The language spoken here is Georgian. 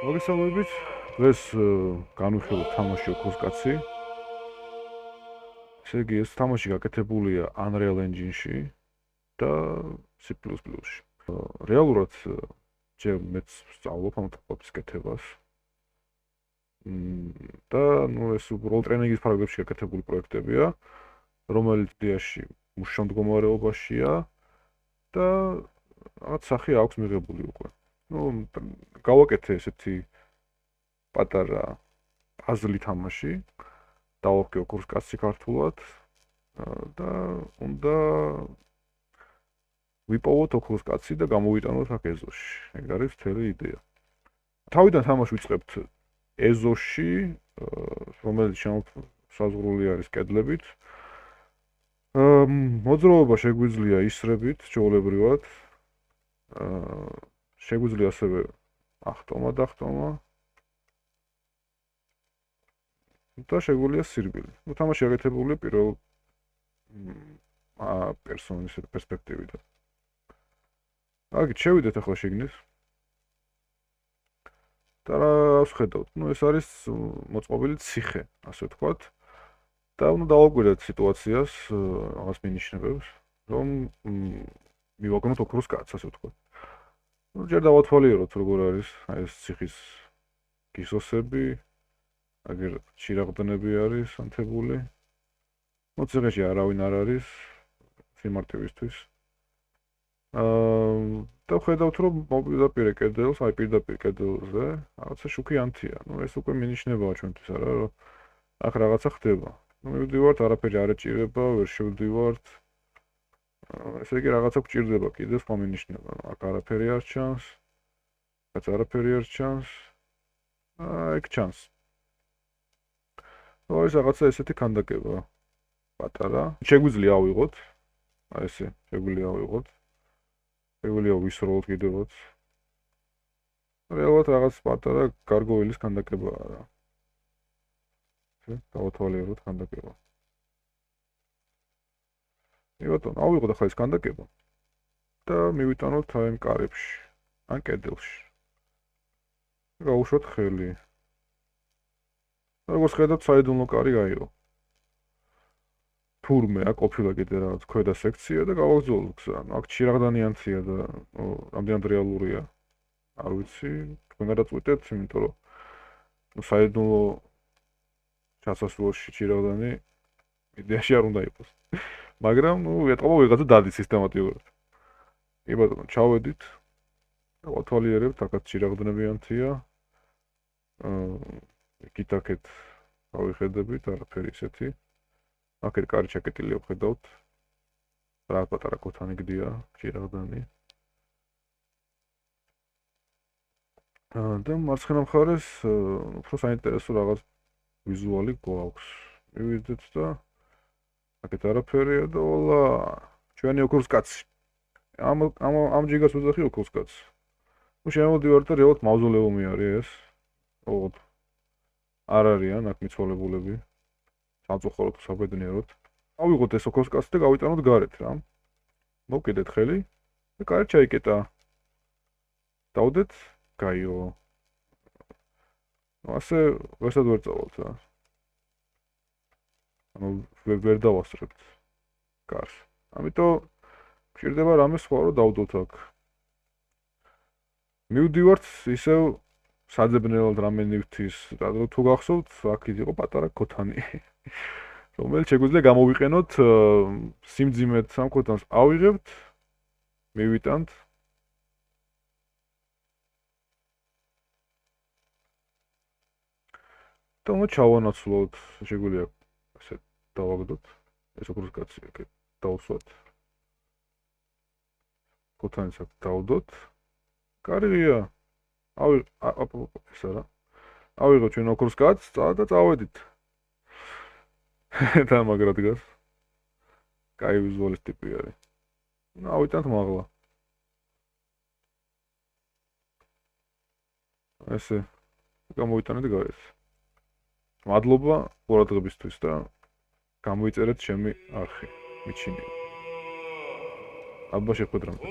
მოგესალმებით. დღეს განვიხილოთ თამაში ოქროს კაცი. ესე იგი, ეს თამაში გაკეთებულია Unreal Engine-ში და C++-ში. რეალურად ჯერ მეც ვსწავლობ ამ ტიპის კეთებას. და ეს უბრალოდ ტრენინგის ფარგლებში გაკეთებული პროექტებია, რომელიც დიაში მუშაობ მდგომარეობაშია და რაღაც სახე აქვს მიღებული უკვე. გავაკეთე ესეთი პატარა puzzle თამაში, დავაყე ოქროს კაცი ქართულად და უნდა ვიპოვოთ ოქროს კაცი და გამოვიტანოთ აქ ეზოში. ეგ არის მთელი იდეა. თავიდან თამაში ვიწყებთ ეზოში, რომელიც საზღვრული არის კედლებით. მოძრაობა შეგვიძლია ისრებით, ჩვეულებრივად. შეგვიძლია ასევე ახტომა დახტომა. და შეგვიძლია სირბილი. თამაში გაკეთებულია პირველ პერსონის პერსპექტივიდან. აქ შევიდეთ ახლა შიგნით. და რა ვხედავთ? ეს არის მოწყობილი ციხე, ასე ვთქვათ. და უნდა დავაკვირდეთ სიტუაციას, რაღაც მინიშნებებს, რომ მივაგონოთ ოქროს კაცს, ასე ვთქვათ. ჯერ დავათვალიეროთ, როგორ არის ეს ციხის გისოსები, აგერ ჩირაღდნები არის ანთებული. ციხეში არავინ არ არის სიმარტივისთვის. და ვხედავთ, რომ მოპირდაპირე კედელს, აი პირდაპირ კედელზე, რაღაცა შუქი ანთია. ეს უკვე მინიშნებაა ჩვენთვის, არა, რომ აქ რაღაცა ხდება. მივდივართ, არაფერი არ ეჭირება, ვერ შევდივართ. ესე იგი, რაღაცა გვჭირდება კიდე სხვა მინიშნება. აქ არაფერი არ ჩანს. აქ არაფერი არ ჩანს. ეგ ჩანს. ეს რაღაცა ესეთი ქანდაკება. პატარა. შეგვიძლია ავიღოთ. აი ესე, შეგვიძლია ავიღოთ. შეგვიძლია ვისროლოთ კიდევაც. რეალურად რაღაც პატარა გარგოვილის ქანდაკებაა რა. დავათვალიეროთ ქანდაკება. ბატონო, ავიღოთ ახლა ეს ქანდაკება და მივიტანოთ აი ამ კარებში, ან კედელში. გავუშვათ ხელი. როგორც ხედავთ, საიდუმლო კარი აიღო. თურმე აქ ყოფილა კიდე რაღაც ქვედა სექცია და გავაგზავნოთ გზა. აქ ჩირაღდანი ანთია და რამდენად რეალურია. არ ვიცი, თქვენ გადაწყვეტეთ, იმიტომ რომ საიდუმლო ჩასასვლელში ჩირაღდანი იდეაში არ უნდა იყოს. მაგრამ ეტყობა ვიღაცა დადის სისტემატიურად. ბატონო, ჩავედით. დავათვალიერებთ, აქაც ჩირაღდნები ანთია. კიტაკეთ ავიხედებით, არაფერი ისეთი. აქეთ კარი ჩაკეტილია ვხედავთ. რა პატარა კოთანი გდია, ჩირაღდანი. და მარცხენა მხარეს უფრო საინტერესო რაღაც ვიზუალი გვაქვს. მივიდეთ და აქეთ არაფერია და ვალა, ჩვენი ოქროს კაცი. ამ ჯიგას ვეძახი ოქროს კაცს. შემოვდივართ და რეალურად მავზოლეუმი არის ეს. ოღონდ არ არიან აქ მიცვალებულები. სამწუხაროდ საბედნიეროდ. ავიღოთ ეს ოქროს კაცი და გავიტანოთ გარეთ რა. მოვკიდეთ ხელი და კარი ჩაიკეტა. დავდეთ, გაიო. ასე ვერსად ვერ წავალთ რა. ვერ დავასწრებთ კარს. ამიტომ გვჭირდება რამე სხვა რომ დავდოთ აქ. მივდივართ ისევ საძებნელად რამე ნივთის, რადგან თუ გახსოვთ, აქ იყო პატარა ქოთანი. რომელიც შეგვიძლია გამოვიყენოთ სიმძიმედ სამ ქოთანს ავიღებთ, მივიტანთ. და ჩავანაცვლოთ, შეგვიძლია ასე დავაგდოთ. ეს ოქროს კაცი აქ დავსვათ. ქოთანს აქ დავდოთ. კარგია. ეს არა. ავიღოთ ჩვენ ოქროს კაცს და წავედით. და მაგრა დგას. კაი ვიზუალის ტიპი არის. ავიტანთ მაღლა. ესე გამოვიტანეთ გარეთ. მადლობა ყურადღებისთვის და გამოიწერეთ ჩემი არხი, მიჩნევა. აბა შეხვედრამდე.